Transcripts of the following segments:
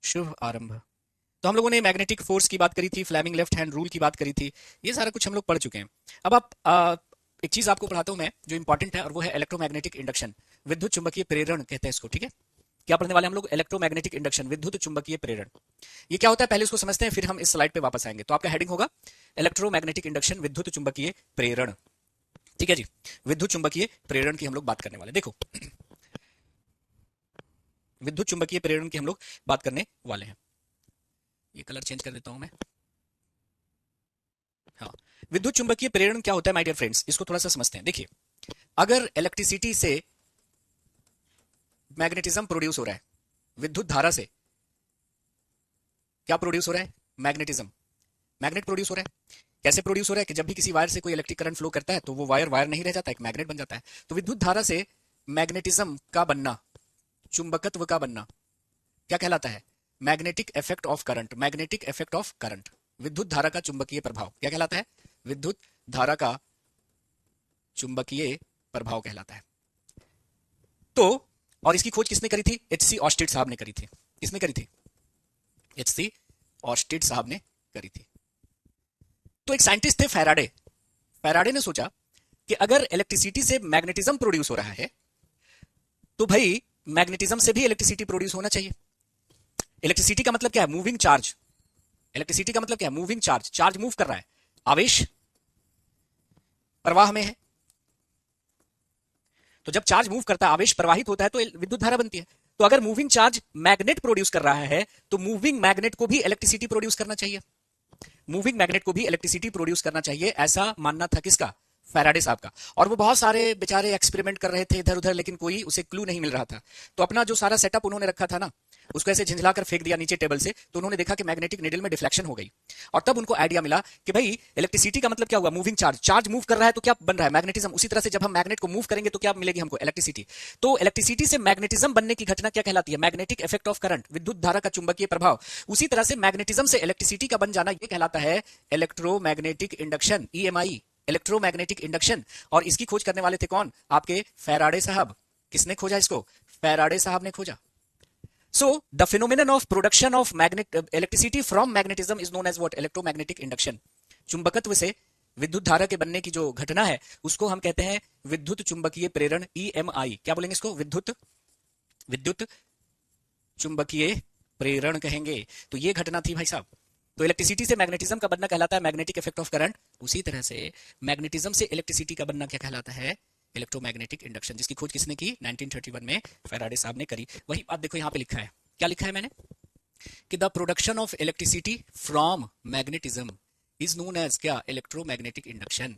शुभ आरंभ। तो हम लोगों ने मैग्नेटिक फोर्स की बात करी थी, फ्लेमिंग लेफ्ट हैंड रूल की बात करी थी। ये सारा कुछ हम लोग पढ़ चुके हैं। अब एक चीज आपको पढ़ाता हूं मैं जो इंपॉर्टेंट है, और वो है इलेक्ट्रोमैग्नेटिक इंडक्शन। विद्युत चुंबकीय प्रेरण कहते हैं इसको, ठीक है। क्या पढ़ने वाले हम लोग? इलेक्ट्रोमैग्नेटिक इंडक्शन, विद्युत चुंबकीय प्रेरण। ये क्या होता है पहले इसको समझते हैं, फिर हम इस स्लाइड पे वापस आएंगे। तो आपका हेडिंग होगा इलेक्ट्रोमैग्नेटिक इंडक्शन, विद्युत चुंबकीय प्रेरण। ठीक है जी। विद्युत चुंबकीय प्रेरण की हम लोग बात करने वाले। देखो, विद्युत चुंबकीय प्रेरण की हम लोग बात करने वाले हैं। ये कलर चेंज कर देता हूं मैं। हाँ, विद्युत चुंबकीय प्रेरण क्या होता है माय डियर फ्रेंड्स, इसको थोड़ा सा समझते हैं। देखिए, अगर इलेक्ट्रिसिटी से मैग्नेटिज्म प्रोड्यूस हो रहा है, विद्युत धारा से क्या प्रोड्यूस हो रहा है? मैग्नेटिज्म, मैग्नेट प्रोड्यूस हो रहा है। कैसे प्रोड्यूस हो रहा है कि जब भी किसी वायर से कोई इलेक्ट्रिक करंट फ्लो करता है तो वो वायर वायर नहीं रह जाता, एक मैग्नेट बन जाता है। तो विद्युत धारा से मैग्नेटिज्म का बनना, चुंबकत्व का बनना, क्या कहलाता है? Magnetic effect of current. Magnetic effect of current, विद्युत धारा का चुंबकीय प्रभाव क्या कहलाता है? विद्युत धारा का चुंबकीय प्रभाव कहलाता है। तो और इसकी खोज किसने करी थी? एचसी ऑस्टेड साहब ने करी थी। किसने करी थी? एचसी ऑस्टेड साहब ने करी थी। तो एक साइंटिस्ट थे फैराडे। फैराडे ने सोचा कि अगर इलेक्ट्रिसिटी से मैग्नेटिज्म प्रोड्यूस हो रहा है तो भाई मैग्नेटिज्म से भी इलेक्ट्रिसिटी प्रोड्यूस होना चाहिए। इलेक्ट्रिसिटी का मतलब क्या है? Moving charge. इलेक्ट्रिसिटी का मतलब क्या है? Moving charge. चार्ज मूव कर रहा है, आवेश प्रवाह में है। तो जब चार्ज मूव करता है, आवेश प्रवाहित होता है, तो विद्युत धारा बनती है। तो अगर मूविंग चार्ज मैग्नेट प्रोड्यूस कर रहा है तो मूविंग मैग्नेट को भी इलेक्ट्रिसिटी प्रोड्यूस करना चाहिए। मूविंग मैग्नेट को भी इलेक्ट्रिसिटी प्रोड्यूस करना चाहिए, ऐसा मानना था किसका? फैराडे साहब का। और वो बहुत सारे बेचारे एक्सपेरिमेंट कर रहे थे इधर उधर, लेकिन कोई उसे क्लू नहीं मिल रहा था। तो अपना जो सारा सेटअप उन्होंने रखा था ना, उसको ऐसे झिझलाकर फेंक दिया नीचे टेबल से। तो उन्होंने देखा कि मैग्नेटिक नीडल में डिफ्लेक्शन हो गई। और तब उनको आइडिया मिला कि भाई इलेक्ट्रिसिटी का मतलब क्या हुआ? Moving charge. चार्ज मूव कर रहा है तो क्या बन रहा है? मैग्नेटिज्म। उसी तरह से जब हम मैग्नेट को मूव करेंगे तो क्या मिलेगी हमको? इलेक्ट्रिसिटी। तो इलेक्ट्रिसिटी से मैग्नेटिज्म बनने की घटना क्या कहलाती है? मैग्नेटिक इफेक्ट ऑफ करंट, विद्युत धारा का चुंबकीय प्रभाव। उसी तरह से मैग्नेटिज्म से इलेक्ट्रिसिटी का बन जाना यह कहलाता है electromagnetic induction, EMI, electromagnetic induction. और इसकी खोज करने वाले थे कौन? आपके फैराडे साहब। किसने खोजा इसको? फैराडे साहब ने खोजा। So the phenomenon of production of electricity from magnetism is known as what? Electromagnetic induction. चुंबकत्व से विद्युत धारा के बनने की जो घटना है उसको हम कहते हैं विद्युत चुंबकीय प्रेरण, ईएमआई। क्या बोलेंगे इसको? विद्युत विद्युत चुंबकीय प्रेरण कहेंगे। तो ये घटना थी भाई साहब। तो इलेक्ट्रिसिटी से मैग्नेटिज्म का बनना कहलाता है मैग्नेटिक इफेक्ट ऑफ करंट। उसी तरह से मैग्नेटिज्म से इलेक्ट्रिसिटी का बनना क्या कहलाता है? इलेक्ट्रोमैग्नेटिक इंडक्शन, जिसकी खोज किसने की? 1931 में फैराडे साहब ने करी। वही बात देखो यहाँ पे लिखा है। क्या लिखा है मैंने? कि the production of electricity from magnetism is known as क्या? Electromagnetic induction.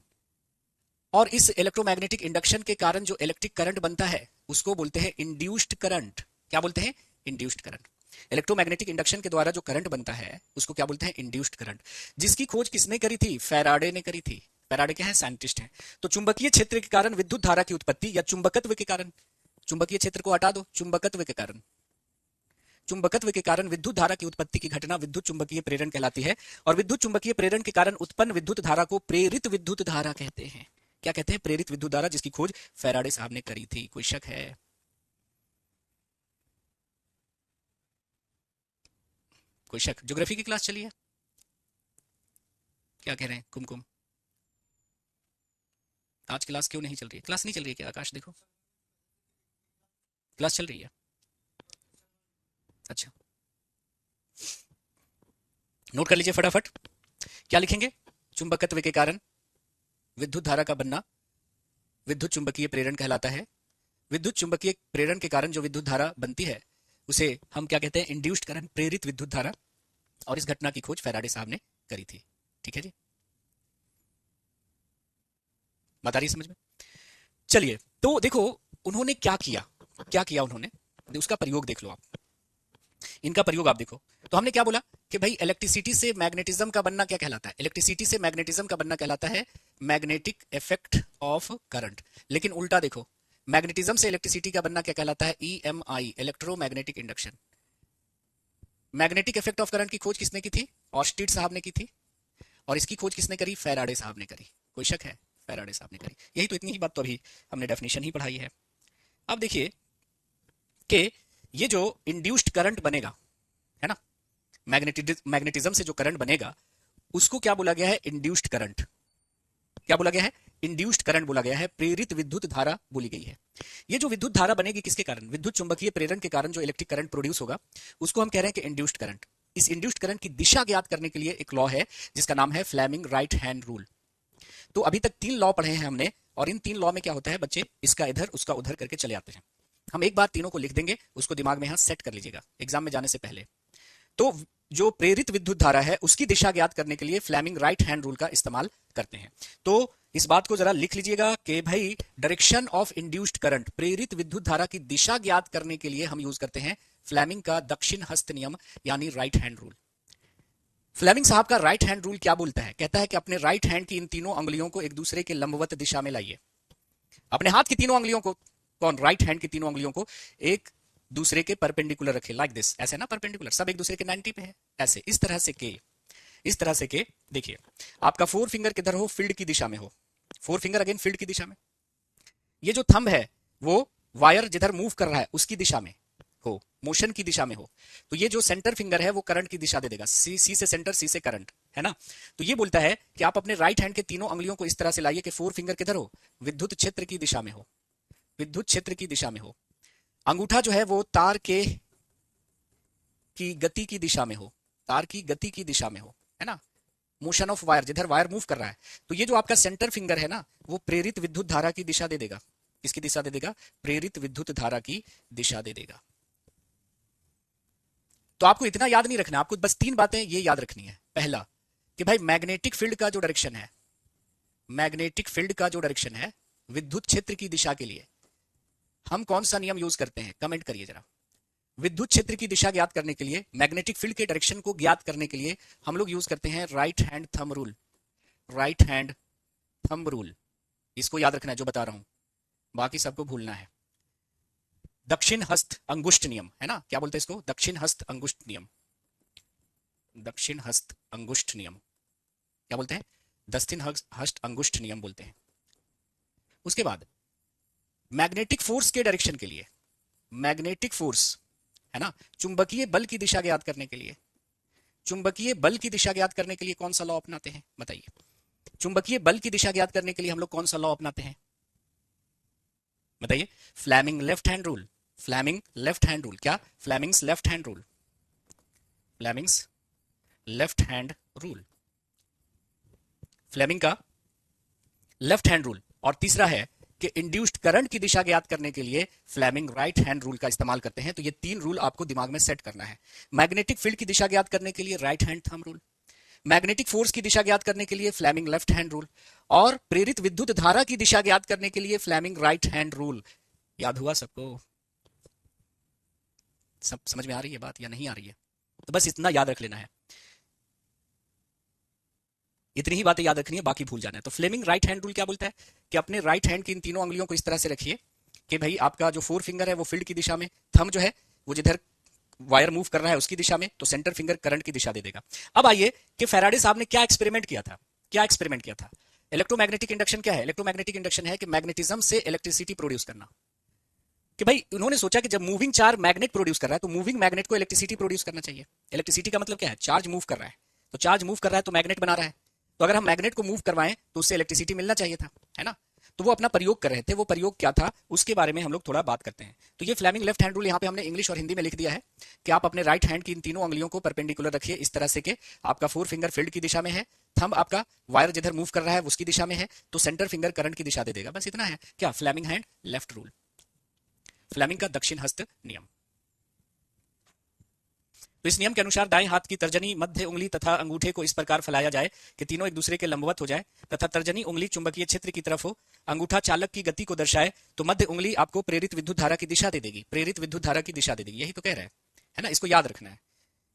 और इस इलेक्ट्रोमैग्नेटिक इंडक्शन के कारण जो इलेक्ट्रिक करंट बनता है उसको बोलते हैं इंड्यूस्ड करंट। क्या बोलते हैं? Induced current. इलेक्ट्रोमैग्नेटिक इंडक्शन के द्वारा जो करंट बनता है उसको क्या बोलते हैं? Induced current. जिसकी खोज किसने करी थी? फैराडे ने करी थी। फैराडे क्या है? साइंटिस्ट है। तो चुंबकीय क्षेत्र के कारण विद्युत धारा की उत्पत्ति, या चुंबकत्व के कारण, चुंबकीय क्षेत्र को हटा दो, चुंबकत्व के कारण, चुंबकत्व के कारण विद्युत धारा की उत्पत्ति की घटना विद्युत चुंबकीय प्रेरण कहलाती है। और विद्युत चुंबकीय प्रेरण के कारण उत्पन्न विद्युत धारा को प्रेरित विद्युत धारा कहते हैं। क्या कहते हैं? प्रेरित विद्युत धारा, जिसकी खोज फैराडे साहब ने करी थी। कोई शक है? कोई शक? ज्योग्राफी की क्लास चली है? क्या कह रहे हैं कुमकुम? आज क्लास क्यों नहीं चल रही है? क्लास नहीं चल रही है क्या आकाश? देखो, क्लास चल रही है। अच्छा, नोट कर लीजिए फटाफट। क्या लिखेंगे? चुंबकत्व के कारण विद्युत धारा का बनना विद्युत चुंबकीय प्रेरण कहलाता है। विद्युत चुंबकीय प्रेरण के कारण जो विद्युत धारा बनती है उसे हम क्या कहते हैं? इंड्यूस्ड करंट, प्रेरित विद्युत धारा। और इस घटना की खोज फैराडे साहब ने करी थी। ठीक है जी, बात आ रही है समझ में? चलिए, तो देखो उन्होंने क्या किया। क्या किया उन्होंने, उसका प्रयोग देख लो आप। इनका प्रयोग आप देखो। तो हमने क्या बोला कि भाई इलेक्ट्रिसिटी से मैग्नेटिज्म का बनना क्या कहलाता है? इलेक्ट्रिसिटी से मैग्नेटिज्म का बनना कहलाता है मैग्नेटिक इफेक्ट ऑफ करंट। लेकिन उल्टा देखो, मैग्नेटिज्म से इलेक्ट्रिसिटी का बनना क्या कहलाता है? EMI, electromagnetic induction. Magnetic effect of current की खोज किसने की थी? ऑस्टेड साहब ने की थी। और इसकी खोज किसने करी? फैराडे साहब ने करी। कोई शक है? फैराडे साहब ने करी। यही तो, इतनी ही बात तो अभी हमने डेफिनेशन ही पढ़ाई है। अब देखिए कि ये जो इंड्यूस्ड करंट बनेगा, है ना, मैग्नेटिज्म से जो करंट बनेगा उसको क्या बोला गया है? Induced current. क्या बोला गया है? इंड्यूस्ड करंट बोला गया है, प्रेरित विद्युत धारा बोली गई है। ये जो विद्युत धारा बनेगी किसके कारण? विद्युत चुंबकीय प्रेरण के कारण जो इलेक्ट्रिक करंट प्रोड्यूस होगा उसको हम कह रहे हैं कि इंड्यूस्ड करंट। इस इंड्यूस्ड करंट की दिशा ज्ञात करने के लिए एक लॉ है जिसका नाम है फ्लेमिंग राइट हैंड रूल। तो अभी तक 3 लॉ पढ़े हैं हमने, और इन 3 लॉ में क्या होता है बच्चे, इसका इधर उसका उधर करके चले आते हैं। हम एक बार तीनों को लिख देंगे, उसको दिमाग में यहां सेट कर लीजिएगा एग्जाम में जाने से पहले। तो जो प्रेरित विद्युत धारा है उसकी दिशा ज्ञात करने के लिए फ्लेमिंग राइट हैंड रूल का इस्तेमाल करते हैं। तो इस बात को जरा लिख लीजिएगा कि भाई डायरेक्शन ऑफ इंड्यूस्ड करंट, प्रेरित विद्युत धारा की दिशा ज्ञात करने के लिए हम यूज करते हैं फ्लेमिंग का दक्षिण हस्त नियम यानी राइट हैंड रूल। फ्लेमिंग साहब का राइट हैंड रूल क्या बोलता है? कहता है कि अपने राइट हैंड की इन तीनों अंगुलियों को एक दूसरे के लंबवत दिशा में लाइए। अपने हाथ की तीनों अंगुलियों को, कौन? राइट हैंड की तीनों अंगुलियों को एक दूसरे के परपेंडिकुलर रखे, लाइक दिस, ऐसे ना, परपेंडिकुलर, सब एक दूसरे के 90 पे है, ऐसे, इस तरह से के, इस तरह से के। देखिए आपका 4 फिंगर किधर हो? फील्ड की दिशा में हो। 4 फिंगर अगेन फील्ड की दिशा में। ये जो थंब है वो वायर जिधर मूव कर रहा है उसकी दिशा में हो, मोशन की दिशा में हो। तो ये जो सेंटर फिंगर है वो करंट की दिशा दे देगा, सी से सेंटर, सी से करंट, है ना। तो ये बोलता है कि आप अपने राइट हैंड के तीनों अंगुलियों को इस तरह से लाइए कि 4 फिंगर किधर हो? विद्युत क्षेत्र की दिशा में हो, विद्युत क्षेत्र की दिशा में हो। अंगूठा जो है वो तार के की गति की दिशा में हो, तार की गति की दिशा में हो, है ना, मोशन ऑफ वायर, जिधर वायर मूव कर रहा है। तो ये जो आपका सेंटर फिंगर है ना वो प्रेरित विद्युत धारा की दिशा दे देगा। किसकी दिशा दे देगा? प्रेरित विद्युत धारा की दिशा दे देगा। तो आपको इतना याद नहीं रखना, आपको बस 3 बातें ये याद रखनी है। पहला कि भाई मैग्नेटिक फील्ड का जो डायरेक्शन है, मैग्नेटिक फील्ड का जो डायरेक्शन है विद्युत क्षेत्र की दिशा के लिए हम कौन सा नियम यूज करते हैं? कमेंट करिए जरा। विद्युत क्षेत्र की दिशा ज्ञात करने के लिए, मैग्नेटिक फील्ड के डायरेक्शन को ज्ञात करने के लिए हम लोग यूज करते हैं right hand thumb rule. Right hand thumb rule, इसको याद रखना है जो बता रहा हूं, बाकी सबको भूलना है। दक्षिण हस्त अंगुष्ठ नियम, है ना, क्या बोलते हैं इसको? दक्षिण हस्त अंगुष्ठ नियम। दक्षिण हस्त अंगुष्ठ नियम क्या बोलते हैं? दक्षिण हस्त अंगुष्ठ नियम बोलते हैं। उसके बाद मैग्नेटिक फोर्स के डायरेक्शन के लिए, मैग्नेटिक फोर्स, है ना, चुंबकीय बल की दिशा ज्ञात करने के लिए, चुंबकीय बल की दिशा ज्ञात करने के लिए कौन सा लॉ अपनाते हैं? बताइए। चुंबकीय बल की दिशा ज्ञात करने के लिए हम लोग कौन सा लॉ अपनाते हैं? बताइए। Fleming left hand rule. Fleming left hand rule. क्या? Fleming's left hand rule. Fleming's left hand rule, Fleming का लेफ्ट हैंड रूल। और तीसरा है कि इंड्यूस्ड करंट की दिशा ज्ञात करने के लिए फ्लेमिंग राइट हैंड रूल का इस्तेमाल करते हैं। तो ये 3 रूल आपको दिमाग में सेट करना है। मैग्नेटिक फील्ड की दिशा ज्ञात करने के लिए right hand thumb rule, magnetic force की दिशा ज्ञात करने के लिए फ्लेमिंग लेफ्ट हैंड रूल, और प्रेरित विद्युत धारा की दिशा ज्ञात करने के लिए फ्लेमिंग राइट हैंड रूल। याद हुआ सबको? सब समझ में आ रही है बात या नहीं आ रही है? तो बस इतना याद रख लेना है, इतनी ही बातें याद रखनी है, बाकी भूल जाना है। तो फ्लेमिंग राइट हैंड रूल क्या बोलता है कि अपने राइट हैंड की इन तीनों अंगुलियों को इस तरह से रखिए कि भाई आपका जो 4 फिंगर है वो फील्ड की दिशा में, थंब जो है वो जिधर वायर मूव कर रहा है उसकी दिशा में, तो सेंटर फिंगर करंट की दिशा दे देगा। अब आइए कि फैराडे साहब ने क्या एक्सपेरिमेंट किया था? क्या एक्सपेरिमेंट किया था? इलेक्ट्रोमैग्नेटिक इंडक्शन क्या है? इलेक्ट्रोमैग्नेटिक इंडक्शन है कि मैग्नेटिज्म से इलेक्ट्रिसिटी प्रोड्यूस करना। कि भाई उन्होंने सोचा कि जब मूविंग चार्ज मैग्नेट प्रोड्यूस कर रहा है तो मूविंग मैग्नेट को इलेक्ट्रिसिटी प्रोड्यूस करना चाहिए। इलेक्ट्रिसिटी का मतलब क्या है? चार्ज मूव कर रहा है, तो चार्ज मूव कर रहा है तो मैग्नेट बना रहा है, तो अगर हम मैग्नेट को मूव करवाएं तो उससे इलेक्ट्रिसिटी मिलना चाहिए था, है ना। तो वो अपना प्रयोग कर रहे थे, वो प्रयोग क्या था उसके बारे में हम लोग थोड़ा बात करते हैं। तो ये फ्लेमिंग लेफ्ट हैंड रूल यहाँ पे हमने इंग्लिश और हिंदी में लिख दिया है कि आप अपने राइट हैंड की इन तीनों अंगुलियों को परपेंडिकुलर रखिए इस तरह से कि आपका 4 फिंगर फील्ड की दिशा में है, थंब आपका वायर जिधर मूव कर रहा है उसकी दिशा में है, तो सेंटर फिंगर करंट की दिशा दे देगा। बस इतना है। क्या? Fleming hand left rule, Fleming का दक्षिण हस्त नियम। तो इस नियम के अनुसार दाएं हाथ की तर्जनी, मध्य उंगली तथा अंगूठे को इस प्रकार फैलाया जाए कि तीनों एक दूसरे के लंबवत हो जाए तथा तर्जनी उंगली चुंबकीय क्षेत्र की तरफ हो, अंगूठा चालक की गति को दर्शाए, तो मध्य उंगली आपको प्रेरित विद्युत धारा की दिशा दे देगी, प्रेरित विद्युत धारा की दिशा दे देगी। यही तो कह रहा है ना। इसको याद रखना है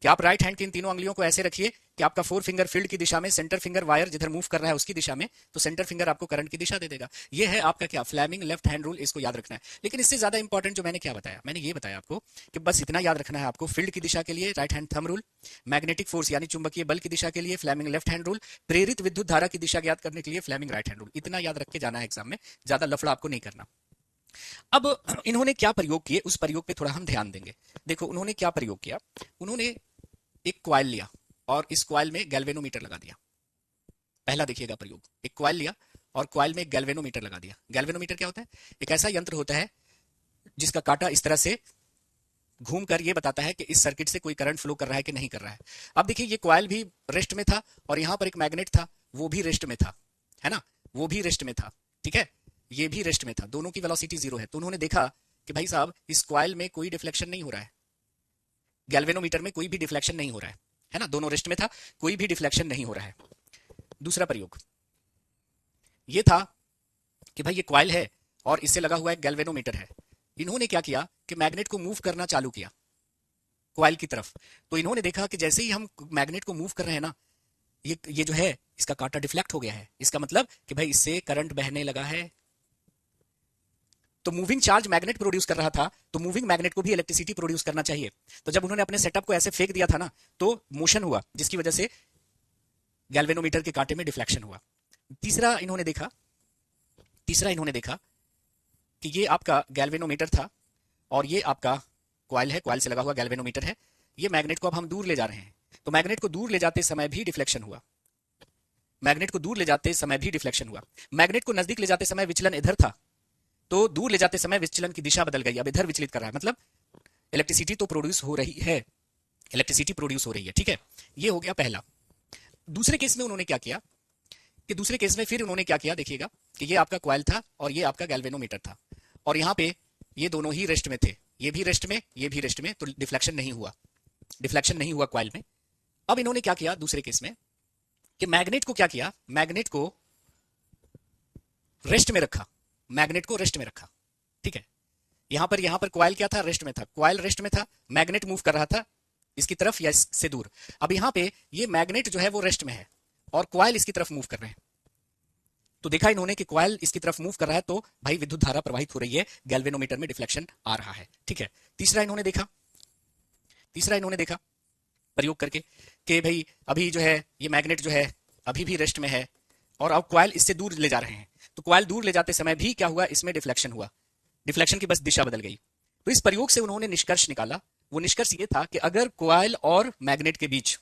कि आप राइट हैंड की इन तीनों अंगुलियों को ऐसे रखिए कि आपका 4 फिंगर फील्ड की दिशा में, सेंटर फिंगर वायर जिधर मूव कर रहा है उसकी दिशा में, तो सेंटर फिंगर आपको करंट की दिशा दे देगा। ये है आपका क्या? Fleming left hand rule. इसको याद रखना है। लेकिन इससे ज्यादा इंपॉर्टेंट जो मैंने क्या बताया, मैंने ये बताया आपको कि बस इतना याद रखना है आपको। फील्ड की दिशा के लिए right hand thumb rule, magnetic force यानी चुंबकीय बल की दिशा के लिए फ्लेमिंग लेफ्ट हैंड रूल, प्रेरित विद्युत धारा की दिशा ज्ञात करने के लिए फ्लेमिंग राइट हैंड रूल। इतना याद रख के जाना है एग्जाम में, ज्यादा लफड़ा आपको नहीं करना। अब इन्होंने क्या प्रयोग किए उस प्रयोग पे थोड़ा हम ध्यान देंगे। देखो उन्होंने क्या प्रयोग किया। उन्होंने एक कॉइल लिया और इस कॉइल में गैल्वेनोमीटर लगा दिया। पहला देखिएगा प्रयोग, एक कॉइल लिया और कॉइल में गैल्वेनोमीटर लगा दिया। गैल्वेनोमीटर क्या होता है? एक ऐसा यंत्र होता है जिसका कांटा इस तरह से घूम कर ये बताता है कि इस सर्किट से कोई करंट फ्लो कर रहा है कि नहीं कर रहा है। अब देखिए ये कॉइल भी रेस्ट में था और यहां पर एक मैग्नेट था, वो भी रेस्ट में था, है ना, वो भी रेस्ट में था, ठीक है, ये भी रेस्ट में था, दोनों की वेलोसिटी जीरो है। तो उन्होंने देखा कि भाई साहब इस कॉइल में कोई डिफ्लेक्शन नहीं हो रहा है, गैल्वेनोमीटर में कोई भी डिफ्लेक्शन नहीं हो रहा है ना, दोनों रेस्ट में था, कोई भी डिफ्लेक्शन नहीं हो रहा है। दूसरा प्रयोग ये था कि भाई ये कॉइल है और इससे लगा हुआ एक गैल्वेनोमीटर है। इन्होंने क्या किया कि मैग्नेट को मूव करना चालू किया कॉइल की तरफ। तो इन्होंने देखा कि जैसे ही हम मैग्नेट को मूव कर रहे हैं ना, ये जो है इसका कांटा डिफ्लेक्ट हो गया है। इसका मतलब कि भाई इससे करंट बहने लगा है। तो मूविंग चार्ज मैग्नेट प्रोड्यूस कर रहा था, तो मूविंग मैग्नेट को भी इलेक्ट्रिसिटी प्रोड्यूस करना चाहिए। तो जब उन्होंने अपने सेटअप को ऐसे फेंक दिया था ना, तो मोशन हुआ जिसकी वजह से गैल्वेनोमीटर के कांटे में डिफ्लेक्शन हुआ। तीसरा इन्होंने देखा कि ये आपका गैल्वेनोमीटर था और ये आपका कॉइल है, कॉइल से लगा हुआ गैल्वेनोमीटर है। ये मैग्नेट को अब हम दूर ले जा रहे हैं, तो मैग्नेट को दूर ले जाते समय भी डिफ्लेक्शन हुआ, मैग्नेट को दूर ले जाते समय भी डिफ्लेक्शन हुआ। मैग्नेट को नजदीक ले जाते समय विचलन इधर था, तो दूर ले जाते समय विचलन की दिशा बदल गई, अब इधर विचलित कर रहा है, मतलब इलेक्ट्रिसिटी तो प्रोड्यूस हो रही है, इलेक्ट्रिसिटी प्रोड्यूस हो रही है, ठीक है। ये हो गया पहला। दूसरे केस में उन्होंने क्या किया कि दूसरे केस में फिर उन्होंने क्या किया, देखिएगा कि ये आपका कॉइल था और ये आपका गैल्वेनोमीटर था और यहाँ पे ये दोनों ही रेस्ट में थे, ये भी रेस्ट में, ये भी रेस्ट में, तो डिफ्लेक्शन नहीं हुआ कॉइल में। अब इन्होंने क्या किया दूसरे केस में कि मैग्नेट को क्या किया, मैग्नेट को रेस्ट में रखा, मैग्नेट को रेस्ट में रखा, ठीक है। यहां पर कॉइल क्या था, रेस्ट में था, कॉइल रेस्ट में था, मैग्नेट मूव कर रहा था इसकी तरफ या इससे दूर। अब यहां पे ये मैग्नेट जो है वो रेस्ट में है और कॉइल इसकी तरफ मूव कर रहे हैं। तो देखा इन्होंने कि कॉइल इसकी तरफ मूव कर रहा है, तो भाई विद्युत धारा प्रवाहित हो रही है, गैल्वेनोमीटर में डिफ्लेक्शन आ रहा है, ठीक है। तीसरा इन्होंने देखा प्रयोग करके कि भाई अभी जो है ये मैग्नेट जो है अभी भी रेस्ट में है और अब कॉइल इससे दूर ले जा रहे हैं, तो कॉइल दूर ले जाते समय भी क्या हुआ, इसमें डिफ्लेक्शन हुआ, डिफ्लेक्शन की बस दिशा बदल गई। तो इस प्रयोग से उन्होंने निष्कर्ष निकाला, वो निष्कर्ष ये था कि अगर कॉइल और मैग्नेट के बीच,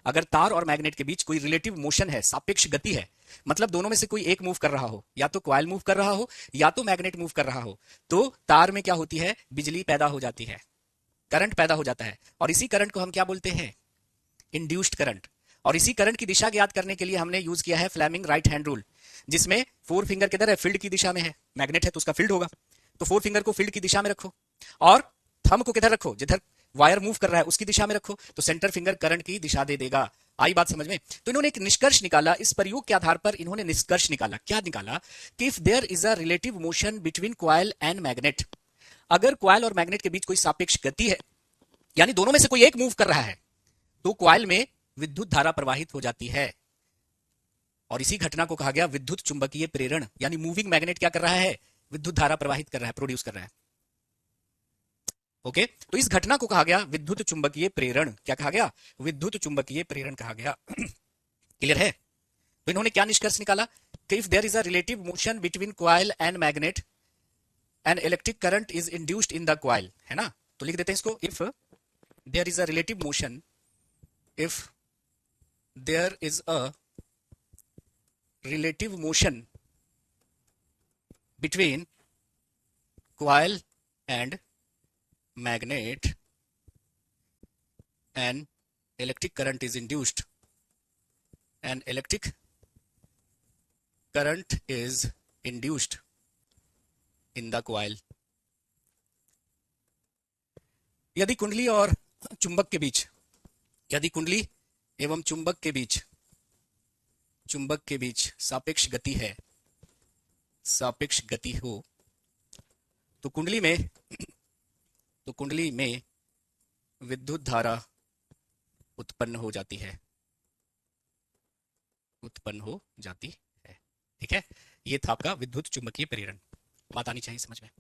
अगर तार और मैग्नेट के बीच कोई रिलेटिव मोशन है, सापेक्ष गति है, मतलब दोनों में से कोई एक मूव कर रहा हो, या तो कॉइल मूव कर रहा हो या तो मैग्नेट मूव कर रहा हो, तो तार में क्या होती है, बिजली पैदा हो जाती है, करंट पैदा हो जाता है। और इसी करंट को हम क्या बोलते हैं, इंड्यूस्ड करंट। और इसी करंट की दिशा ज्ञात करने के लिए हमने यूज किया है फ्लेमिंग राइट हैंड रूल, जिसमें फोर फिंगर किधर है, फील्ड की दिशा में है, मैग्नेट है तो उसका फील्ड होगा, तो फोर फिंगर को फील्ड की दिशा में रखो और थंब को किधर रखो, जिधर वायर मूव कर रहा है उसकी दिशा में रखो, तो सेंटर फिंगर करंट की दिशा दे देगा। आई बात समझ में? तो इन्होंने एक निष्कर्ष निकाला, इस प्रयोग के आधार पर इन्होंने निष्कर्ष निकाला, क्या निकाला कि if there is a relative motion between coil and magnet, अगर कॉइल और मैग्नेट के बीच कोई सापेक्ष गति है, यानी दोनों में से कोई एक मूव कर रहा है, तो कॉइल में विद्युत धारा प्रवाहित हो जाती है। और इसी घटना को कहा गया विद्युत चुंबकीय प्रेरण, यानी मूविंग मैग्नेट क्या कर रहा है, विद्युत धारा प्रवाहित कर रहा है, प्रोड्यूस कर रहा है। ओके, तो इस घटना को कहा गया विद्युत चुंबकीय प्रेरण। क्या कहा गया, विद्युत चुंबकीय प्रेरण कहा गया। क्लियर है? तो इन्होंने क्या निष्कर्ष निकाला कि if there is a relative motion between coil and magnet and electric current is induced in the coil, है ना, तो लिख देते हैं इसको, if there is a relative motion, if there is a relative motion between coil and magnet and electric current is induced, and electric current is induced in the coil। यदि कुंडली और चुंबक के बीच, यदि कुंडली एवं चुंबक के बीच सापेक्ष गति है, सापेक्ष गति हो, तो कुंडली में विद्युत धारा उत्पन्न हो जाती है, ठीक है। ये था आपका विद्युत चुंबकीय प्रेरण, बात आनी चाहिए समझ में।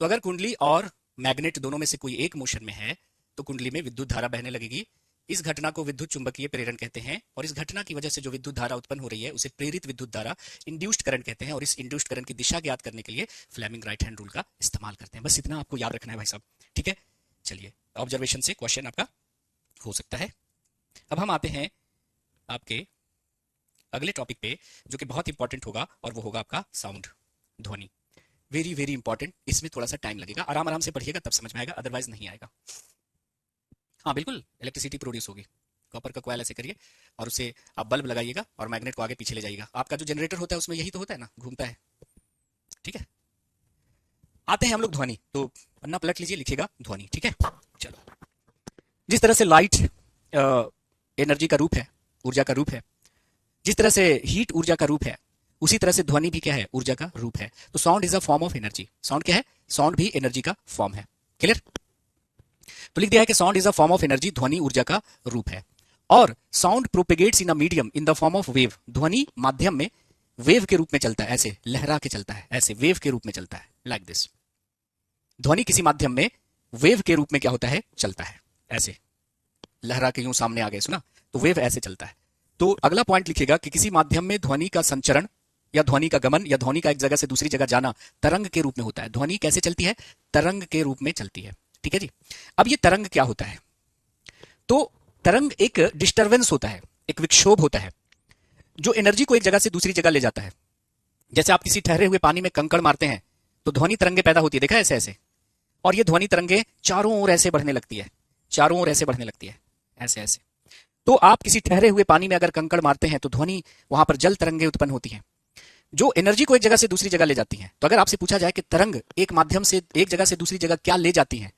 तो अगर कुंडली और मैग्नेट दोनों में से कोई एक मोशन में है, तो कुंडली में विद्युत धारा बहने लगेगी। इस घटना को विद्युत चुंबकीय प्रेरण कहते हैं, और इस घटना की वजह से जो विद्युत धारा उत्पन्न हो रही है उसे प्रेरित विद्युत धारा, इंड्यूस्ड करंट कहते हैं। और इस इंड्यूस्ड करंट की दिशा ज्ञात करने के लिए फ्लेमिंग राइट हैंड रूल का इस्तेमाल करते हैं। बस इतना आपको याद रखना है भाई साहब, ठीक है। चलिए ऑब्जर्वेशन से क्वेश्चन आपका हो सकता है। अब हम आते हैं आपके अगले टॉपिक पे, जो कि बहुत इंपॉर्टेंट होगा, और वो होगा आपका साउंड, ध्वनि। Very very important. इसमें थोड़ा सा टाइम लगेगा, आराम आराम से पढ़िएगा तब समझ में आएगा, अदरवाइज नहीं आएगा। हाँ बिल्कुल, इलेक्ट्रिसिटी प्रोड्यूस होगी। कॉपर का कॉइल ऐसे करिए और उसे आप बल्ब लगाइएगा और मैग्नेट को आगे पीछे ले जाइएगा। आपका जो जनरेटर होता है उसमें यही तो होता है ना, घूमता है। ठीक है, आते हैं हम लोग ध्वनि। तो पन्ना पलट लीजिए, लिखिएगा ध्वनि। ठीक है, चलो। जिस तरह से लाइट एनर्जी का रूप है, ऊर्जा का रूप है, जिस तरह से हीट ऊर्जा का रूप है, उसी तरह से ध्वनि भी क्या है, ऊर्जा का रूप है। तो sound is a form of energy. Sound क्या है? साउंड भी एनर्जी का फॉर्म है। क्लियर? तो लिख दिया है कि sound is a form of energy, ध्वनि ऊर्जा का रूप है। और sound propagates in a medium in the form of wave. ध्वनि माध्यम में वेव के रूप में चलता है, ऐसे लहरा के चलता है, ऐसे वेव के रूप में चलता है, लाइक दिस। ध्वनि किसी माध्यम में वेव के रूप में क्या होता है, चलता है, ऐसे लहरा के यूं सामने आ गए, सुना? तो वेव ऐसे चलता है। तो अगला पॉइंट लिखिएगा कि किसी माध्यम में ध्वनि का संचरण या ध्वनि का गमन या ध्वनि का एक जगह से दूसरी जगह जाना तरंग के रूप में होता है। ध्वनि कैसे चलती है? तरंग के रूप में चलती है। ठीक है जी। अब ये तरंग क्या होता है? तो तरंग एक डिस्टरबेंस होता है, एक विक्षोभ होता है, जो एनर्जी को एक जगह से दूसरी जगह ले जाता है। जैसे आप किसी ठहरे हुए पानी में कंकड़ मारते हैं तो ध्वनि तरंगे पैदा होती है, देखा है, ऐसे ऐसे। और ये ध्वनि तरंगे चारों ओर ऐसे बढ़ने लगती है, चारों ओर ऐसे बढ़ने लगती है, ऐसे ऐसे। तो आप किसी ठहरे हुए पानी में अगर कंकड़ मारते हैं तो ध्वनि, वहां पर जल तरंगे उत्पन्न होती हैं, जो एनर्जी को एक जगह से दूसरी जगह ले जाती हैं। तो अगर आपसे पूछा जाए कि तरंग एक माध्यम से एक जगह से दूसरी जगह क्या ले जाती हैं,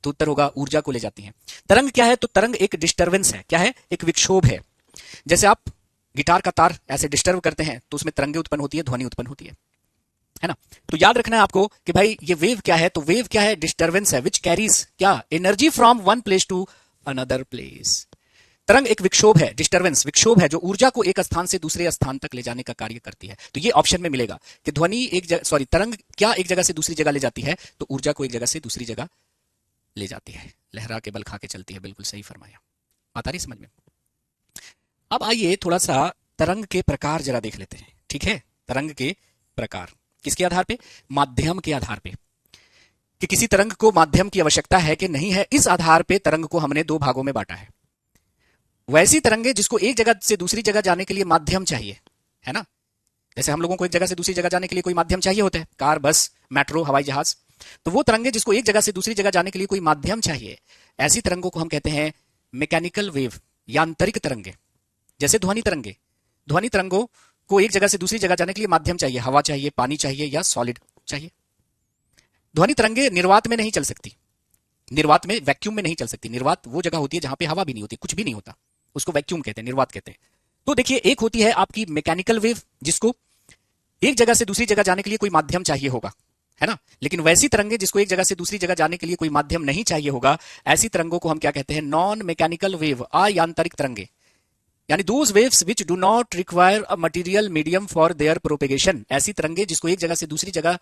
तो उत्तर होगा ऊर्जा को ले जाती हैं। तरंग क्या है? तो तरंग एक डिस्टरबेंस है। क्या है? एक विक्षोभ है। जैसे आप गिटार का तार ऐसे डिस्टर्ब करते हैं तो उसमें तरंगे उत्पन्न होती है, ध्वनि उत्पन्न होती है ना? तो याद रखना है आपको कि भाई ये वेव क्या है? तो वेव क्या है? डिस्टरबेंस है, विच कैरीज क्या, energy from one place to another place. तरंग एक विक्षोभ है, डिस्टरबेंस, विक्षोभ है, जो ऊर्जा को एक स्थान से दूसरे स्थान तक ले जाने का कार्य करती है। तो ये ऑप्शन में मिलेगा कि ध्वनि तरंग क्या एक जगह से दूसरी जगह ले जाती है? तो ऊर्जा को एक जगह से दूसरी जगह ले जाती है, लहरा के बल खा के चलती है। बिल्कुल सही फरमाया। आता नहीं समझ में? अब आइए थोड़ा सा तरंग के प्रकार जरा देख लेते हैं। ठीक है, तरंग के प्रकार किसके आधार पे? माध्यम के आधार पे, कि किसी तरंग को माध्यम की आवश्यकता है कि नहीं है, इस आधार पे तरंग को हमने दो भागों में बांटा है। वैसी तरंगे जिसको एक जगह से दूसरी जगह जाने के लिए माध्यम चाहिए, है ना? जैसे हम लोगों को एक जगह से दूसरी जगह जाने के लिए कोई माध्यम चाहिए होता है, कार, बस, मेट्रो, हवाई जहाज। तो वो तरंगे जिसको एक जगह से दूसरी जगह जाने के लिए कोई माध्यम चाहिए, ऐसी तरंगों को हम कहते हैं मैकेनिकल वेव, यांत्रिक तरंगे। जैसे ध्वनि तरंगे, ध्वनि तरंगों को एक जगह से दूसरी जगह जाने के लिए माध्यम चाहिए, हवा चाहिए, पानी चाहिए या सॉलिड चाहिए। ध्वनि तरंगे निर्वात में नहीं चल सकती, निर्वात में, वैक्यूम में नहीं चल सकती। निर्वात वो जगह होती है जहां पे हवा भी नहीं होती, कुछ भी नहीं होता, उसको वैक्यूम कहते हैं, निर्वात कहते हैं। तो देखिए, एक होती है आपकी मैकेनिकल वेव, जिसको एक जगह से दूसरी जगह जाने के लिए कोई माध्यम चाहिए होगा, है ना? लेकिन वैसी तरंगे जिसको एक जगह से दूसरी जगह जाने के लिए कोई माध्यम नहीं चाहिए होगा, ऐसी तरंगों को हम क्या कहते हैं? नॉन मैकेनिकल वेव, अयांतरिक तरंगे। यानी those waves which do not require a material medium for their propagation. ऐसी तरंगे जिसको एक जगह से दूसरी जगह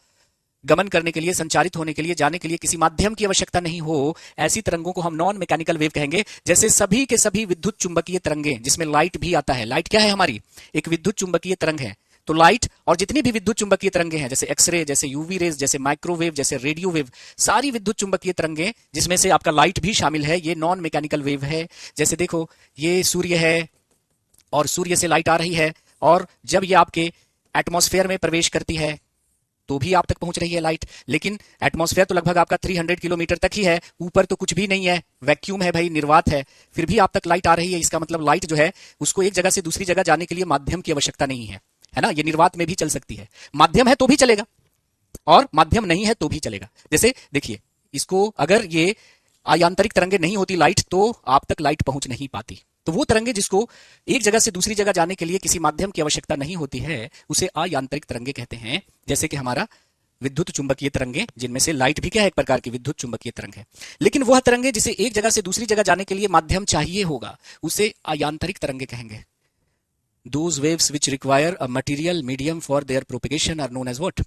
गमन करने के लिए, संचारित होने के लिए, जाने के लिए किसी माध्यम की आवश्यकता नहीं हो, ऐसी तरंगों को हम नॉन मैकेनिकल वेव कहेंगे। जैसे सभी के सभी विद्युत चुंबकीय तरंगे, जिसमें लाइट भी आता है। लाइट क्या है? हमारी एक विद्युत चुंबकीय तरंग है। तो लाइट और जितनी भी विद्युत चुंबकीय तरंगे हैं, जैसे एक्सरे, जैसे यूवी रेज, जैसे माइक्रोवेव, जैसे रेडियो वेव, सारी विद्युत चुंबकीय तरंगे, जिसमें से आपका लाइट भी शामिल है, ये नॉन मैकेनिकल वेव है। जैसे देखो, ये सूर्य है और सूर्य से लाइट आ रही है, और जब ये आपके एटमॉस्फेयर में प्रवेश करती है तो भी आप तक पहुंच रही है लाइट। लेकिन एटमॉस्फेयर तो लगभग आपका 300 किलोमीटर तक ही है, ऊपर तो कुछ भी नहीं है, वैक्यूम है भाई, निर्वात है, फिर भी आप तक लाइट आ रही है। इसका मतलब लाइट जो है उसको एक जगह से दूसरी जगह जाने के लिए माध्यम की आवश्यकता नहीं है ना? ये निर्वात में भी चल सकती है, माध्यम है तो भी चलेगा और माध्यम नहीं है तो भी चलेगा। जैसे देखिए, इसको अगर ये आयांतरिक तरंगे नहीं होती लाइट, तो आप तक लाइट पहुंच नहीं पाती। तो वो तरंगे जिसको एक जगह से दूसरी जगह जाने के लिए किसी माध्यम की आवश्यकता नहीं होती है, उसे अयांतरिक तरंगे कहते हैं। जैसे कि हमारा विद्युत चुंबकीय तरंगे, जिनमें से लाइट भी क्या है? एक प्रकार की विद्युत चुंबकीय तरंग है। लेकिन वह तरंगे जिसे एक जगह से दूसरी जगह जाने के लिए माध्यम चाहिए होगा, उसे अयांतरिक तरंगे कहेंगे। Those waves which require a material medium for their propagation are known as what?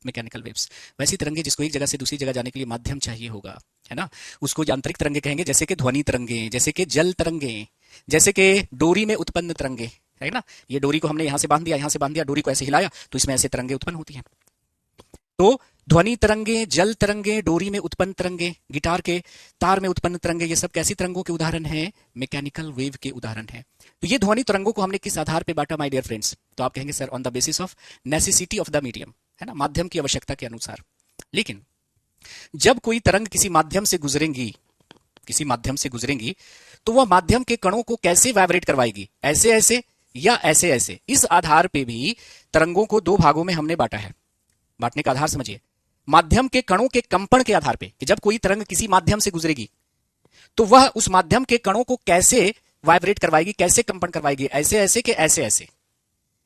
Mechanical waves. वैसी तरंगे जिसको एक जगह से दूसरी जगह जाने के लिए माध्यम चाहिए होगा, है ना, उसको यांत्रिक तरंगे कहेंगे। जैसे कि ध्वनि तरंगे, जैसे कि जल तरंगे, जैसे कि डोरी में उत्पन्न तरंगे, है ना? ये डोरी को हमने यहां से बांध दिया, यहां से बांध दिया, डोरी को ऐसे हिलाया तो इसमें ऐसे तरंगे उत्पन्न होती हैं। तो ध्वनि तरंगे, जल तरंगे, डोरी में उत्पन्न तरंगे, गिटार के तार में उत्पन्न तरंगे, ये सब कैसी तरंगों के उदाहरण हैं? मैकेनिकल वेव के उदाहरण हैं। तो ये ध्वनि तरंगों को हमने किस आधार पे बांटा माय डियर फ्रेंड्स? तो आप कहेंगे sir on the basis of necessity of the medium, है ना, माध्यम की आवश्यकता के अनुसार। लेकिन जब कोई तरंग किसी माध्यम से गुजरेंगी, किसी माध्यम से गुजरेंगी, तो वह माध्यम के कणों को कैसे वाइब्रेट करवाएगी? ऐसे ऐसे या ऐसे ऐसे? इस आधार पे भी तरंगों को दो भागों में हमने बांटा है। बांटने का आधार समझिए, माध्यम के कणों के कंपन के आधार पे कि जब कोई तरंग किसी माध्यम से गुजरेगी तो वह उस माध्यम के कणों को कैसे वाइब्रेट करवाएगी, कैसे कंपन करवाएगी, ऐसे ऐसे के ऐसे ऐसे।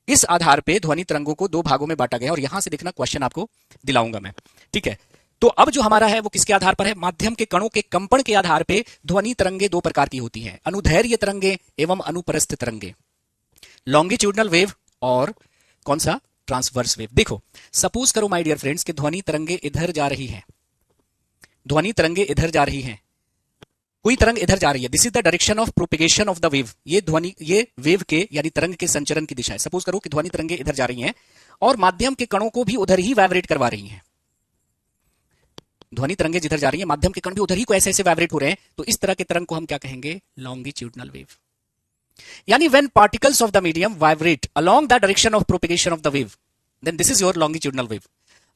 इस आधार पे ध्वनि तरंगों को दो भागों में बांटा गया और यहां से देखना क्वेश्चन आपको दिलाऊंगा मैं, ठीक है। तो अब जो हमारा है वो किसके आधार पर है? माध्यम के कणों के कंपन के आधार पे ध्वनि तरंगे दो प्रकार की होती हैं, अनुदैर्घ्य तरंगे एवं अनुप्रस्थ तरंगे, लॉन्गिट्यूडनल वेव और कौन सा? Transverse wave. देखो सपोज करो माय डियर फ्रेंड्स कि ध्वनि तरंगे इधर जा रही हैं, ध्वनि तरंगे इधर जा रही हैं, कोई तरंग इधर जा रही है, this is the direction of propagation of the wave, ये वेव के यानी तरंग के संचरण की दिशा है। सपोज करो कि ध्वनि तरंगे इधर जा रही हैं और माध्यम के कणों को भी उधर ही वाइब्रेट करवा रही हैं। ध्वनि तरंगे जिधर जा रही हैं, माध्यम के कण भी उधर ही को ऐसे ऐसे वाइब्रेट हो रहे हैं, तो इस तरह के तरंग को हम क्या कहेंगे? Longitudinal wave. यानी when particles of the medium vibrate along the direction of propagation of the wave, then this is your longitudinal wave.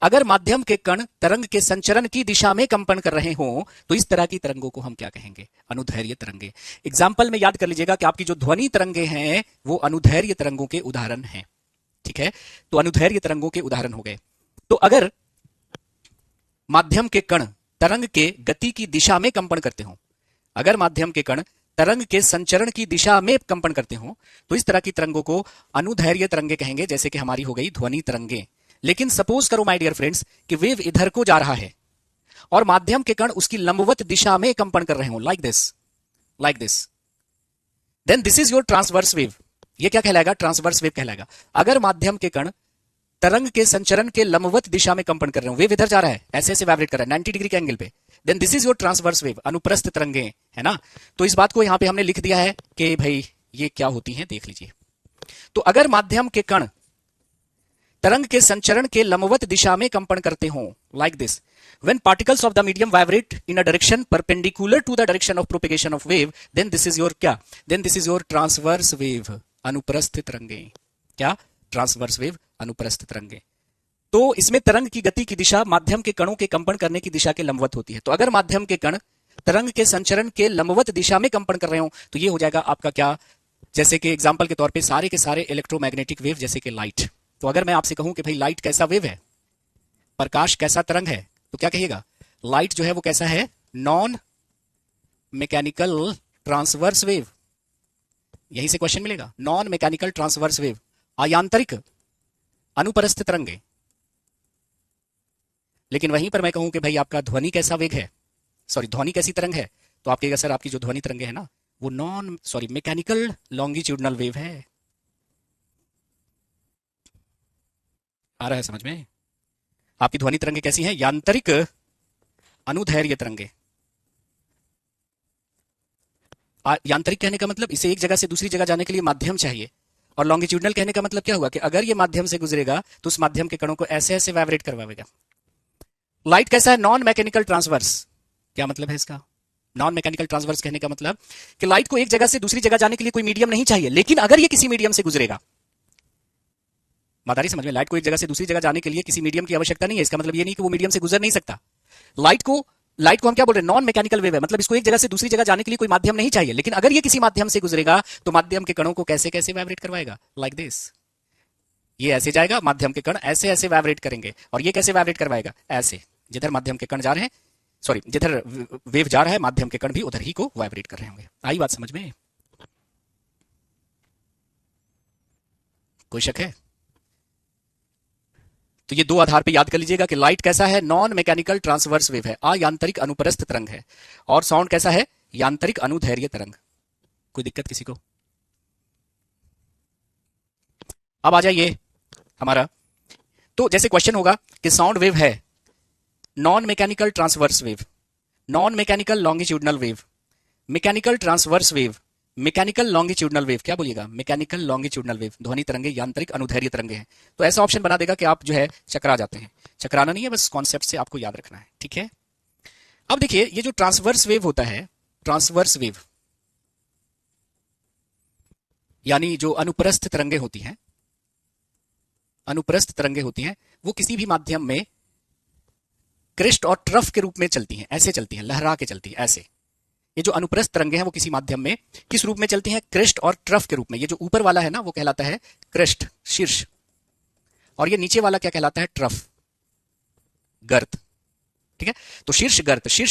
अगर माध्यम के कण तरंग के संचरण की दिशा में कंपन कर रहे हों तो इस तरह की तरंगों को हम क्या कहेंगे? अनुदैर्घ्य तरंगे। एग्जाम्पल में याद कर लीजिएगा कि आपकी जो ध्वनि तरंगे हैं वो अनुदैर्घ्य तरंगों के उदाहरण हैं, ठीक है। तो अनुदैर्घ्य तरंगों के उदाहरण हो गए। तो अगर माध्यम के कण तरंग के गति की दिशा में कंपन करते हो, अगर माध्यम के कण तरंग के संचरण की दिशा में कंपन करते हो तो इस तरह की तरंगों को अनुदैर्घ्य तरंगे कहेंगे, जैसे कि हमारी हो गई ध्वनि तरंगे। लेकिन सपोज करो माय डियर फ्रेंड्स कि वेव इधर को जा रहा है और माध्यम के कण उसकी लंबवत दिशा में कंपन कर रहे हो, like this, then this is your transverse wave. ये क्या कहलाएगा? ट्रांसवर्स वेव कहलाएगा। अगर माध्यम के कण तरंग के संचरण के लंबवत दिशा में कंपन कर रहे हो, वेव इधर जा रहा है, ऐसे ऐसे वाइब्रेट कर रहा है 90 डिग्री के एंगल पे, then this is your transverse wave, अनुप्रस्थ तरंगे, है ना। तो इस बात को यहां पे हमने लिख दिया है कि भाई ये क्या होती हैं, देख लीजिए। तो अगर माध्यम के कण तरंग के संचरण के लंबवत दिशा में कंपन करते हो, like this, when particles of the medium vibrate in a direction perpendicular to the direction of propagation of wave, then this is your क्या? Then this is your transverse wave, अनुप्रस्थ तरंगे। क्या? ट्रांसवर्स वेव, अनुप्रस्थ तरंगे। तो इसमें तरंग की गति की दिशा माध्यम के कणों के कंपन करने की दिशा के लंबवत होती है। तो अगर माध्यम के कण तरंग के संचरण के लंबवत दिशा में कंपन कर रहे हो तो ये हो जाएगा आपका क्या? जैसे कि एग्जांपल के तौर पे सारे के सारे इलेक्ट्रोमैग्नेटिक वेव, जैसे कि लाइट। तो अगर मैं आपसे कहूं कि भाई लाइट कैसा वेव है, प्रकाश कैसा तरंग है, तो क्या कहिएगा? लाइट जो है वो कैसा है? Non mechanical transverse wave. यहीं से क्वेश्चन मिलेगा, नॉन मैकेनिकल ट्रांसवर्स वेव, आयांतरिक अनुप्रस्थ तरंगे। लेकिन वहीं पर मैं कहूं कि भाई आपका ध्वनि कैसा वेग है, सॉरी ध्वनि कैसी तरंग है, तो आप कहिएगा सर आपकी जो ध्वनि तरंगे है ना वो मैकेनिकल लॉन्गिट्यूडनल वेव है। आ रहा है समझ में? आपकी ध्वनि तरंगे कैसी हैं? यांत्रिक अनुदैर्घ्य तरंगे। यांत्रिक कहने का मतलब इसे एक जगह से दूसरी जगह जाने के लिए माध्यम चाहिए, और लॉन्गिट्यूडनल कहने का मतलब क्या हुआ कि अगर ये माध्यम से गुजरेगा तो उस माध्यम के कणों को ऐसे ऐसे वाइब्रेट करवाएगा। लाइट कैसा है? Non mechanical transverse. क्या मतलब है इसका? नॉन मैकेनिकल ट्रांसवर्स कहने का मतलब कि लाइट को एक जगह से दूसरी जगह जाने के लिए कोई मीडियम नहीं चाहिए, लेकिन अगर ये किसी मीडियम से गुजरेगा, मादारी समझ में, लाइट को एक जगह से दूसरी जगह जाने के लिए किसी मीडियम की आवश्यकता नहीं है। इसका मतलब ये नहीं कि वो मीडियम से गुजर नहीं सकता। लाइट को हम क्या बोल रहे हैं? नॉन मैकेनिकल वेव है, मतलब इसको एक जगह से दूसरी जगह जाने के लिए कोई माध्यम नहीं चाहिए, लेकिन अगर ये किसी माध्यम से गुजरेगा तो माध्यम के कणों को कैसे कैसे वाइब्रेट करवाएगा? Like this. ये ऐसे जाएगा, माध्यम के कण ऐसे ऐसे वाइब्रेट करेंगे, और ये कैसे वाइब्रेट करवाएगा? ऐसे। जिधर माध्यम के कण जा रहे हैं, सॉरी जिधर वेव जा रहा है, माध्यम के कण भी उधर ही को वाइब्रेट कर रहे होंगे। आई बात समझ में? कोई शक है? तो ये दो आधार पे याद कर लीजिएगा कि लाइट कैसा है? नॉन मैकेनिकल ट्रांसवर्स वेव है, आयांतरिक अनुप्रस्थ तरंग है, और साउंड कैसा है? यांत्रिक अनुदैर्घ्य तरंग। कोई दिक्कत किसी को? अब आ जाइए हमारा, तो जैसे क्वेश्चन होगा कि साउंड वेव है non mechanical transverse wave, non mechanical longitudinal wave, mechanical transverse wave, mechanical longitudinal wave, क्या बोलिएगा, मैकेनिकल लॉन्गिट्यूडनल वेव, ध्वनि तरंगे यांत्रिक अनुदैर्घ्य तरंगे हैं। तो ऐसा ऑप्शन बना देगा कि आप जो है चकरा जाते हैं। चकराना नहीं है, बस कॉन्सेप्ट से आपको याद रखना है, ठीक है। अब देखिए ये जो ट्रांसवर्स वेव होता है, ट्रांसवर्स वेव यानी जो अनुप्रस्थ तरंगे होती हैं, अनुप्रस्थ तरंगे होती हैं, वो किसी भी माध्यम में क्रिस्ट और ट्रफ के रूप में चलती हैं, ऐसे चलती हैं, लहरा के चलती है ऐसे। ये जो अनुप्रस्थ तरंगे हैं वो किसी माध्यम में किस रूप में चलती हैं, क्रिस्ट और ट्रफ के रूप में। ये जो ऊपर वाला है ना वो कहलाता है क्रिस्ट, शीर्ष, और ये नीचे वाला क्या कहलाता है, ट्रफ, गर्त, ठीक है। तो शीर्ष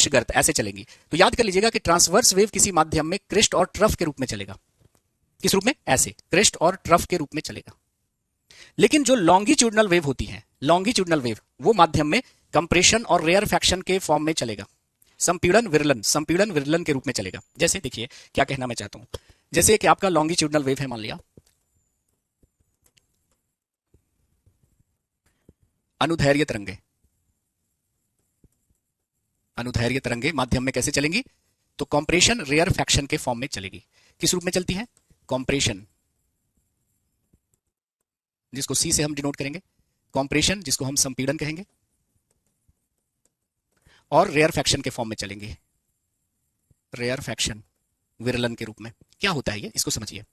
गर्त ऐसे चलेंगी। तो याद कर लीजिएगा कि ट्रांसवर्स वेव किसी माध्यम में क्रिस्ट और ट्रफ के रूप में चलेगा। किस रूप में, ऐसे क्रिस्ट और ट्रफ के रूप में चलेगा। लेकिन जो लॉन्गिट्यूडनल वेव होती है, लॉन्गिट्यूडनल वेव, वो माध्यम में कंप्रेशन और रेयरफैक्शन के फॉर्म में चलेगा, संपीड़न विरलन के रूप में चलेगा। जैसे देखिए क्या कहना मैं चाहता हूं, जैसे कि आपका लॉन्गिट्यूडनल वेव है, मान लिया अनुदैर्घ्य तरंगे, अनुदैर्घ्य तरंगे माध्यम में कैसे चलेंगी, तो कंप्रेशन रेयरफैक्शन के फॉर्म में चलेगी। किस रूप में चलती है, कंप्रेशन, जिसको सी से हम डिनोट करेंगे, कंप्रेशन जिसको हम संपीड़न कहेंगे, और रेयरफैक्शन के फॉर्म में चलेंगे, रेयरफैक्शन, विरलन के रूप में। क्या होता है ये, इसको समझिए।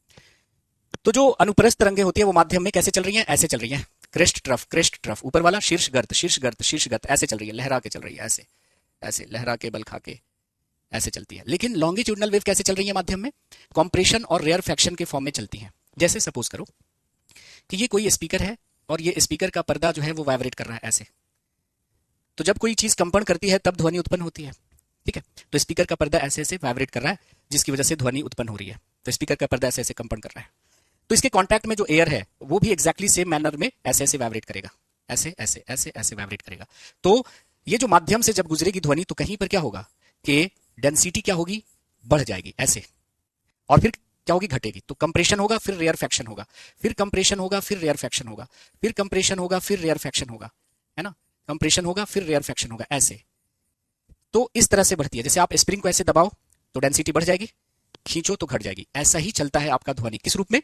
तो जो अनुप्रस्थ तरंगे होती है वो माध्यम में कैसे चल रही हैं, ऐसे चल रही हैं, क्रेस्ट ट्रफ, ऊपर वाला शीर्ष गर्त, ऐसे चल रही है, लहरा के चल रही है, ऐसे ऐसे लहरा के बल खा के ऐसे चलती है। लेकिन लॉन्गिट्यूडनल वेव कैसे चल रही है माध्यम में, कंप्रेशन और रेयरफैक्शन के फॉर्म में चलती है। जैसे सपोज करो कि ये कोई स्पीकर है और ये स्पीकर का पर्दा जो है वो वाइब्रेट कर रहा है ऐसे। तो जब कोई चीज कंपन करती है तब ध्वनि उत्पन्न होती है, ठीक है। तो स्पीकर का पर्दा ऐसे ऐसे वाइब्रेट कर रहा है जिसकी वजह से ध्वनि उत्पन्न हो रही है। तो स्पीकर का पर्दा ऐसे ऐसे कंपन कर रहा है, तो इसके कांटेक्ट में जो एयर है वो भी एग्जैक्टली सेम मैनर में ऐसे ऐसे वाइब्रेट करेगा, ऐसे ऐसे ऐसे ऐसे वाइब्रेट करेगा। तो ये जो माध्यम से जब गुजरेगी ध्वनि तो कहीं पर क्या होगा कि डेंसिटी क्या होगी, बढ़ जाएगी ऐसे, और फिर क्या होगी, घटेगी। तो कंप्रेशन होगा, फिर रेयरफैक्शन होगा, फिर कंप्रेशन होगा, फिर रेयरफैक्शन होगा, फिर कंप्रेशन होगा, फिर रेयरफैक्शन होगा, है ना, कंप्रेशन होगा फिर रेयरफैक्शन होगा, ऐसे। तो इस तरह से बढ़ती है। जैसे आप स्प्रिंग को ऐसे दबाओ तो डेंसिटी बढ़ जाएगी, खींचो तो घट जाएगी। ऐसा ही चलता है आपका ध्वनि। किस रूप में,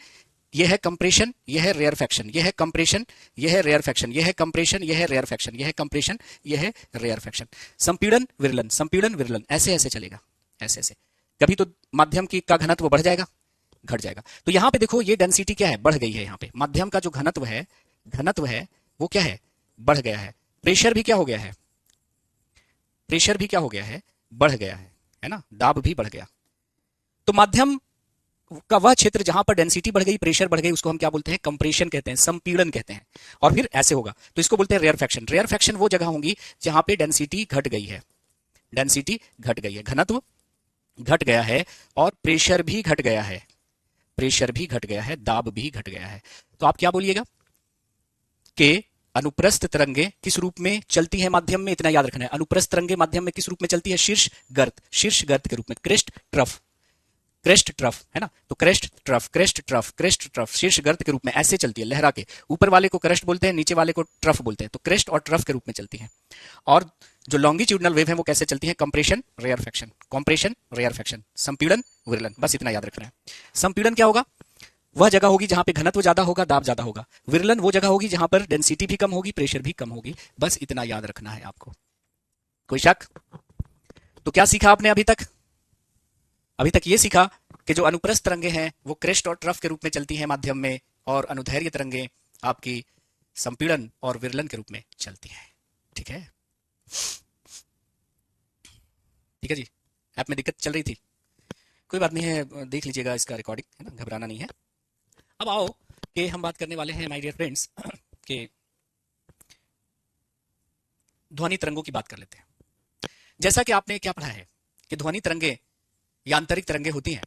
यह है कंप्रेशन, यह है रेयरफैक्शन, यह है कंप्रेशन, यह है रेयरफैक्शन, यह है कंप्रेशन, यह है रेयरफैक्शन, यह है कंप्रेशन, यह है रेयरफैक्शन, संपीड़न विरलन, ऐसे ऐसे चलेगा, ऐसे ऐसे। कभी तो माध्यम की का घनत्व बढ़ जाएगा, घट जाएगा। तो यहां पे देखो ये डेंसिटी क्या है, बढ़ गई है। यहां पे माध्यम का जो घनत्व है वो क्या है, बढ़ गया है। प्रेशर भी क्या हो गया है, प्रेशर भी क्या हो गया है, बढ़ गया है ना, दाब भी बढ़ गया। तो माध्यम का वह क्षेत्र जहां पर डेंसिटी बढ़ गई, प्रेशर बढ़ गई, उसको हम क्या बोलते हैं, कंप्रेशन कहते हैं, संपीड़न कहते हैं। और फिर ऐसे होगा तो इसको बोलते हैं रेयरफैक्शन। रेयरफैक्शन वो जगह होंगी जहां पे डेंसिटी घट गई है, डेंसिटी घट गई है, घनत्व घट गया है, और प्रेशर भी घट गया है, प्रेशर भी घट गया है, दाब भी घट गया है। तो आप क्या बोलिएगा कि अनुप्रस्थ तरंगे किस रूप में चलती है माध्यम में, इतना याद रखना है। अनुप्रस्थ तरंगे माध्यम में किस रूप में चलती है, शीर्ष गर्त के रूप में, क्रेस्ट ट्रफ, है ना। तो क्रेस्ट ट्रफ शीर्ष गर्त के रूप में ऐसे चलती है, लहरा के। ऊपर वाले को क्रेस्ट बोलते हैं, नीचे वाले को ट्रफ बोलते हैं। तो क्रेस्ट और ट्रफ के रूप में चलती है। और जो लॉन्गिट्यूडनल वेव है वो कैसे चलती है, कंप्रेशन रेयरफैक्शन, संपीड़न विरलन, बस इतना याद रखना है। संपीड़न क्या होगा, वह जगह होगी जहां पे घनत्व ज्यादा होगा, दाब ज्यादा होगा। विरलन वो जगह होगी जहां पर डेंसिटी भी कम होगी, प्रेशर भी कम होगी। बस इतना याद रखना है आपको। कोई शक? तो क्या सीखा आपने अभी तक? अभी तक ये सीखा कि जो अनुप्रस्थ तरंगे हैं वो क्रेस्ट और ट्रफ के रूप में चलती हैं माध्यम में, और अनुदैर्घ्य तरंगे आपकी संपीड़न और विरलन के रूप में चलती हैं। ठीक है, ठीक है जी। ऐप में दिक्कत चल रही थी, कोई बात नहीं है, देख लीजिएगा इसका रिकॉर्डिंग, है ना, घबराना नहीं है। अब आओ कि हम बात करने वाले हैं माय डियर फ्रेंड्स के ध्वनि तरंगों की बात कर लेते हैं। जैसा कि आपने क्या पढ़ा है कि ध्वनि तरंगे यांत्रिक तरंगे होती हैं,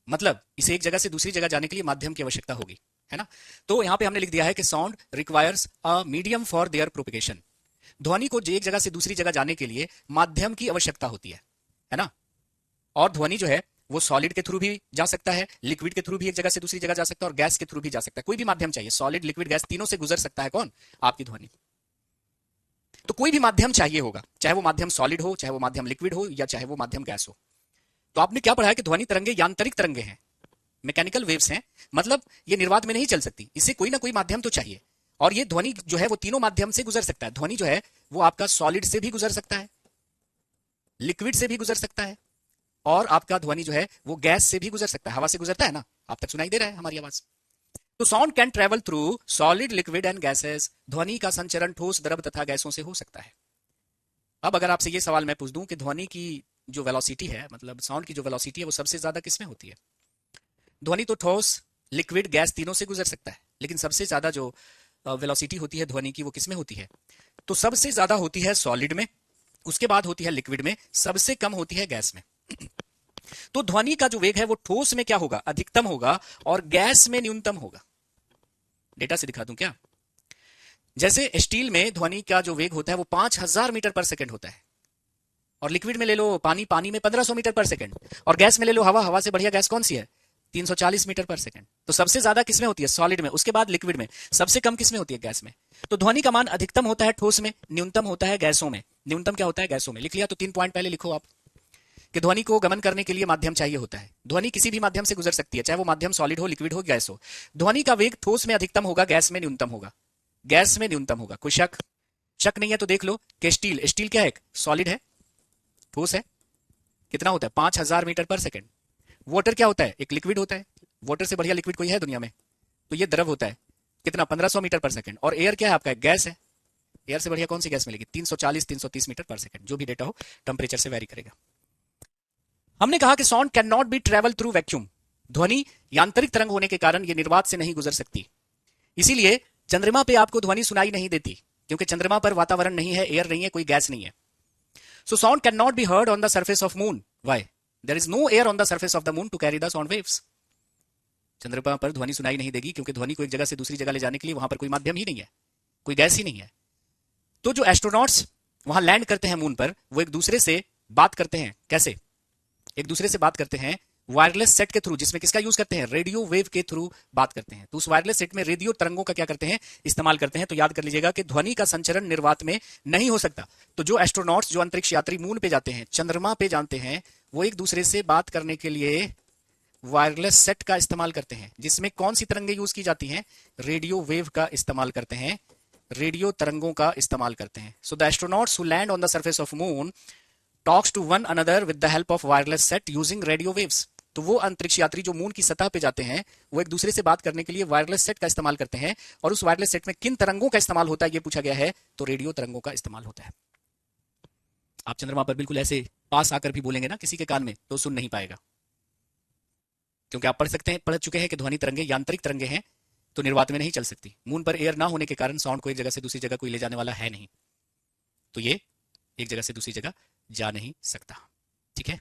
मतलब इसे एक जगह से दूसरी जगह जाने के लिए माध्यम की आवश्यकता होगी, है ना। तो यहां पे हमने लिख दिया है कि sound requires a medium for their propagation. ध्वनि को एक जगह से दूसरी जगह जाने के लिए माध्यम की आवश्यकता होती है ना। और ध्वनि जो है वो सॉलिड के थ्रू भी जा सकता है, लिक्विड के थ्रू भी एक जगह से दूसरी जगह जा सकता है, और गैस के थ्रू भी जा सकता है। कोई भी माध्यम चाहिए, सॉलिड, लिक्विड, गैस, तीनों से गुजर सकता है कौन, आपकी ध्वनि। तो कोई भी माध्यम चाहिए होगा, चाहे वो माध्यम सॉलिड हो, चाहे वो माध्यम लिक्विड हो, या चाहे वो माध्यम गैस हो। तो आपने क्या पढ़ा है कि ध्वनि तरंगे यांत्रिक तरंगे हैं, मैकेनिकल वेव्स हैं, मतलब ये निर्वात में नहीं चल सकती, इससे कोई ना कोई माध्यम तो चाहिए। और ये ध्वनि जो है वो तीनों माध्यम से गुजर सकता है। ध्वनि जो है वो आपका सॉलिड से भी गुजर सकता है, लिक्विड से भी गुजर सकता है, और आपका ध्वनि जो है वो गैस से भी गुजर सकता है, हवा से गुजरता है ना, आप तक सुनाई दे रहा है हमारी आवाज। तो sound can travel through solid, liquid and gases. ध्वनि का संचरण ठोस, द्रव तथा गैसों से हो सकता है। अब अगर आपसे ये सवाल मैं पूछ दूं कि ध्वनि की जो वेलोसिटी है, मतलब साउंड की जो वेलोसिटी है, वो सबसे ज्यादा किसमें होती है? ध्वनि तो ठोस, लिक्विड, गैस तीनों से गुजर सकता है, लेकिन सबसे ज्यादा जो वेलोसिटी होती है ध्वनि की वो किसमें होती है? तो सबसे ज्यादा होती है सॉलिड में, उसके बाद होती है लिक्विड में, सबसे कम होती है गैस में। तो ध्वनि का जो वेग है वो ठोस में क्या होगा? अधिकतम होगा, और गैस में न्यूनतम होगा। डेटा से दिखा दूं क्या? जैसे स्टील में ध्वनि का जो वेग होता है वो 5000 मीटर पर सेकंड होता है, और लिक्विड में ले लो पानी, पानी में 1500 मीटर पर सेकंड, और गैस में ले लो हवा, हवा से बढ़िया गैस कौन सी है? 340 मीटर पर सेकंड। तो सबसे ज्यादा किसमें होती है? सॉलिड में, उसके बाद लिक्विड में, सबसे कम किसमें होती है? गैस में। तो ध्वनि का मान अधिकतम होता है ठोस में, न्यूनतम होता है गैसों में। न्यूनतम क्या होता है? गैसों में। लिख लिया? तो 3 पॉइंट पहले लिखो आप कि ध्वनि को गमन करने के लिए माध्यम चाहिए होता है। ध्वनि किसी भी माध्यम से गुजर सकती है, चाहे वो माध्यम सॉलिड हो, लिक्विड हो, गैस हो। ध्वनि का वेग ठोस में अधिकतम होगा, गैस में न्यूनतम होगा। गैस में न्यूनतम होगा। कोई शक? शक नहीं है तो देख लो कि स्टील, स्टील क्या है? सॉलिड है, ठोस है, कितना होता है? 5000 मीटर पर सेकंड। वाटर क्या होता है? एक लिक्विड होता है, वाटर से बढ़िया लिक्विड कोई है दुनिया में? तो ये द्रव होता है, कितना? 1500 मीटर पर सेकंड। और एयर क्या है आपका? गैस है, एयर से बढ़िया कौन सी गैस मिलेगी? 340 330 मीटर पर सेकंड। जो भी डेटा हो टेम्परेचर से वेरी करेगा। हमने कहा कि sound can not B travel through vacuum. ध्वनि यांत्रिक तरंग होने के कारण ये निर्वात से नहीं गुजर सकती, इसीलिए चंद्रमा पे आपको ध्वनि सुनाई नहीं देती, क्योंकि चंद्रमा पर वातावरण नहीं है, एयर नहीं है, कोई गैस नहीं है। So sound can not be heard on the surface of moon. Why? There is no air on the surface of the moon to carry the sound waves. चंद्रमा पर ध्वनि सुनाई नहीं देगी, क्योंकि ध्वनि को एक जगह से दूसरी जगह ले जाने के लिए वहां पर कोई माध्यम ही नहीं है, कोई गैस ही नहीं है। तो जो एस्ट्रोनॉट्स वहां लैंड करते हैं मून पर, वो एक दूसरे से बात करते हैं। कैसे एक दूसरे से बात करते हैं? वायरलेस सेट के थ्रू, जिसमें किसका यूज करते हैं? रेडियो वेव के थ्रू बात करते हैं। तो उस वायरलेस सेट में रेडियो तरंगों का क्या करते हैं? इस्तेमाल करते हैं। तो याद कर लीजिएगा कि ध्वनि का संचरण निर्वात में नहीं हो सकता। तो जो एस्ट्रोनॉट्स, जो अंतरिक्ष यात्री मून पे जाते हैं, चंद्रमा पे जाते हैं, वो एक दूसरे से बात करने के लिए वायरलेस सेट का इस्तेमाल करते हैं, जिसमें कौन सी तरंगें यूज की जाती हैं? रेडियो वेव का इस्तेमाल करते हैं, रेडियो तरंगों का इस्तेमाल करते हैं। So the astronauts who land on the surface of moon talks to one another with the help of wireless set using radio waves. तो वो अंतरिक्ष यात्री जो मून की सतह पे जाते हैं, वो एक दूसरे से बात करने के लिए वायरलेस सेट का इस्तेमाल करते हैं। और उस वायरलेस सेट में किन तरंगों का इस्तेमाल होता है ये पूछा गया है, तो रेडियो तरंगों का इस्तेमाल होता है। आप चंद्रमा पर बिल्कुल ऐसे पास आकर भी बोलेंगे ना किसी के कान में, तो सुन नहीं पाएगा, क्योंकि आप पढ़ चुके हैं कि ध्वनि तरंगे यांत्रिक तरंगे हैं, तो निर्वात में नहीं चल सकती। मून पर एयर ना होने के कारण साउंड को एक जगह से दूसरी जगह कोई ले जाने वाला है नहीं, तो ये एक जगह से दूसरी जगह जा नहीं सकता। ठीक है।